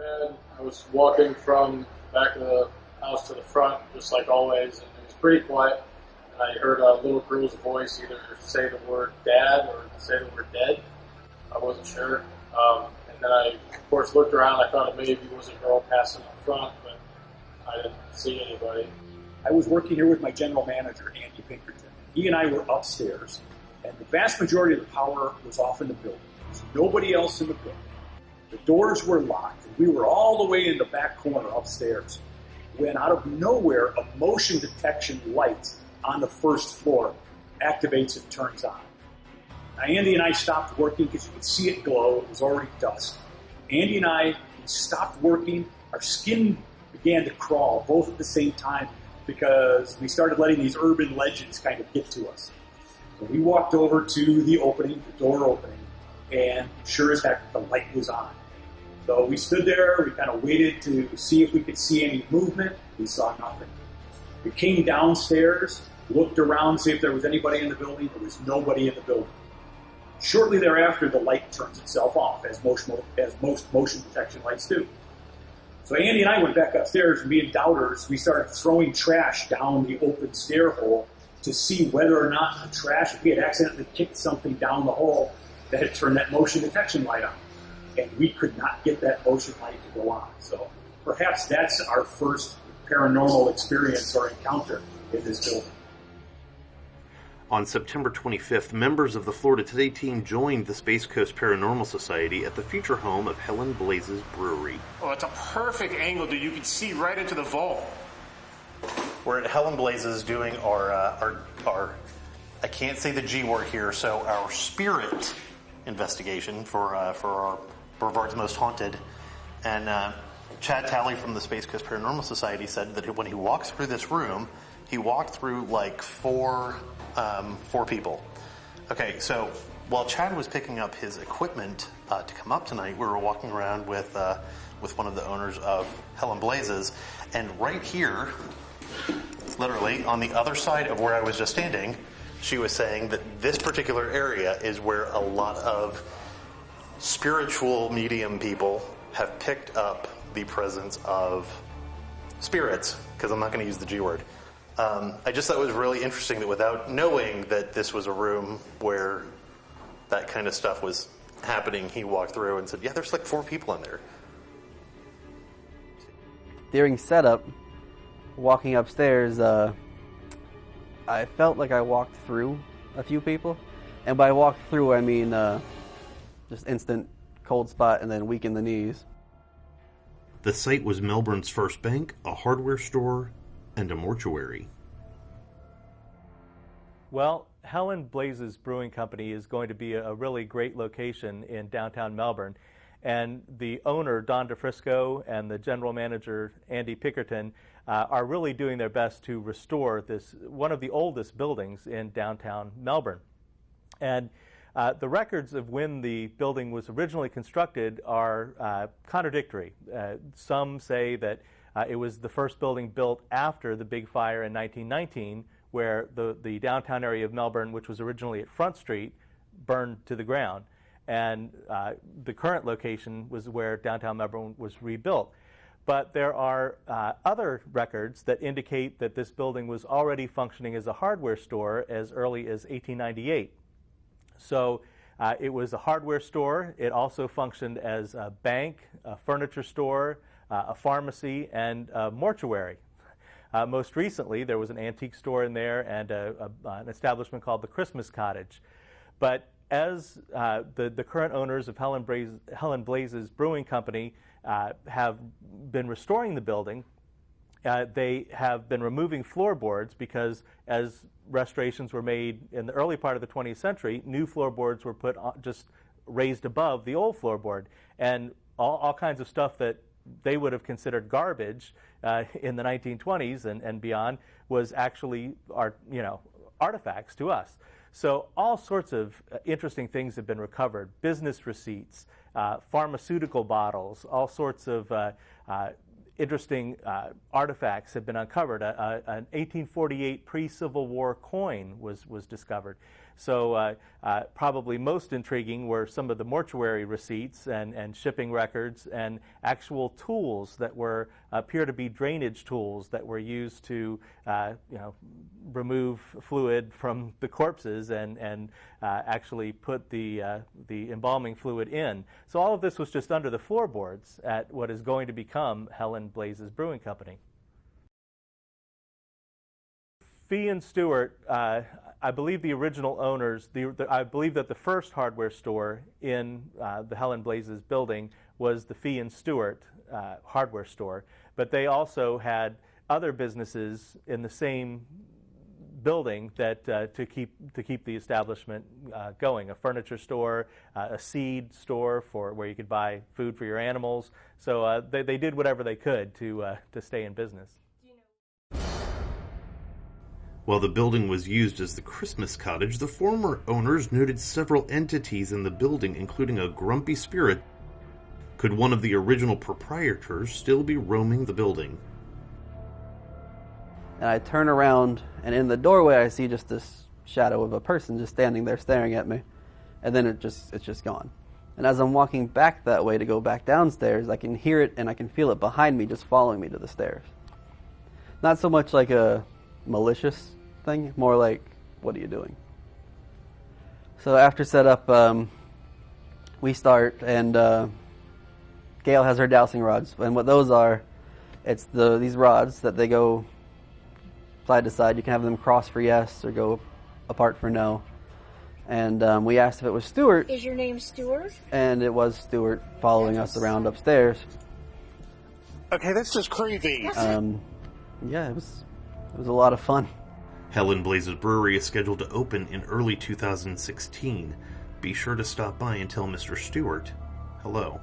And I was walking from back of the house to the front, just like always, and it was pretty quiet. And I heard a little girl's voice either say the word dad or say the word dead. I wasn't sure. And then I, of course, looked around. I thought it maybe was a girl passing up front, but I didn't see anybody. I was working here with my general manager, Andy Pinkerton. He and I were upstairs, and the vast majority of the power was off in the building. There was nobody else in the building. The doors were locked, and we were all the way in the back corner upstairs when out of nowhere a motion detection light on the first floor activates and turns on. Now, Andy and I stopped working because you could see it glow. It was already dusk. Andy and I stopped working. Our skin began to crawl both at the same time because we started letting these urban legends kind of get to us. So we walked over to the opening, the door opening, and sure as heck, the light was on. So we stood there, we kind of waited to see if we could see any movement. We saw nothing. We came downstairs, looked around, see if there was anybody in the building. There was nobody in the building. Shortly thereafter, the light turns itself off, as most motion detection lights do. So Andy and I went back upstairs, and being doubters, we started throwing trash down the open stair hole to see whether or not the trash, if we had accidentally kicked something down the hole that had turned that motion detection light on. And we could not get that motion light to go on. So perhaps that's our first paranormal experience or encounter in this building. On September 25th, members of the Florida Today team joined the Space Coast Paranormal Society at the future home of Helen Blaze's brewery. Oh, it's a perfect angle that you can see right into the vault. We're at Helen Blaze's doing our I can't say the G word here, so our spirit investigation for our Brevard's Most Haunted. And Chad Talley from the Space Coast Paranormal Society said that when he walks through this room, he walked through like four people. Okay, so while Chad was picking up his equipment to come up tonight, we were walking around with one of the owners of Helen Blaze's, and right here, literally on the other side of where I was just standing, she was saying that this particular area is where a lot of spiritual medium people have picked up the presence of spirits, because I'm not going to use the G word. I just thought it was really interesting that without knowing that this was a room where that kind of stuff was happening, he walked through and said, yeah, there's like 4 people in there. During setup, walking upstairs, I felt like I walked through a few people. And by walked through, I mean just instant cold spot and then weak in the knees. The site was Melbourne's first bank, a hardware store, and a mortuary. Well, Helen Blaze's Brewing Company is going to be a really great location in downtown Melbourne. And the owner, Don DeFrisco, and the general manager, Andy Pinkerton, are really doing their best to restore this, one of the oldest buildings in downtown Melbourne. And the records of when the building was originally constructed are contradictory. Some say that it was the first building built after the big fire in 1919, where the downtown area of Melbourne, which was originally at Front Street, burned to the ground. And the current location was where downtown Melbourne was rebuilt. But there are other records that indicate that this building was already functioning as a hardware store as early as 1898. So it was a hardware store. It also functioned as a bank, a furniture store, a pharmacy, and a mortuary. Most recently, there was an antique store in there and an establishment called the Christmas Cottage. But as the current owners of Helen Blaze's Brewing Company have been restoring the building, they have been removing floorboards because as restorations were made in the early part of the 20th century, new floorboards were put on, just raised above the old floorboard. And all kinds of stuff that they would have considered garbage in the 1920s and beyond was actually artifacts to us. So all sorts of interesting things have been recovered: business receipts, pharmaceutical bottles, all sorts of interesting artifacts have been uncovered. An 1848 pre-Civil War coin was discovered. So probably most intriguing were some of the mortuary receipts and shipping records and actual tools that appear to be drainage tools that were used to remove fluid from the corpses and actually put the embalming fluid in. So all of this was just under the floorboards at what is going to become Helen Blazes Brewing Company. Fee and Stewart, I believe the original owners, I believe that the first hardware store in the Helen Blazes building was the Fee and Stewart hardware store, but they also had other businesses in the same building that to keep the establishment going. A furniture store, a seed store where you could buy food for your animals. So they did whatever they could to stay in business. While the building was used as the Christmas cottage, the former owners noted several entities in the building, including a grumpy spirit. Could one of the original proprietors still be roaming the building? And I turn around, and in the doorway I see just this shadow of a person just standing there staring at me. And then it's just gone. And as I'm walking back that way to go back downstairs, I can hear it and I can feel it behind me just following me to the stairs. Not so much like a malicious thing, more like, what are you doing? So after setup, we start, and Gail has her dowsing rods. And what those are, it's these rods that they go side to side. You can have them cross for yes or go apart for no. And we asked if it was Stewart. Is your name Stewart? And it was Stewart following us around upstairs. Okay, that's just creepy. Yeah, it was a lot of fun. Helen Blazes Brewery is scheduled to open in early 2016. Be sure to stop by and tell Mr. Stewart hello.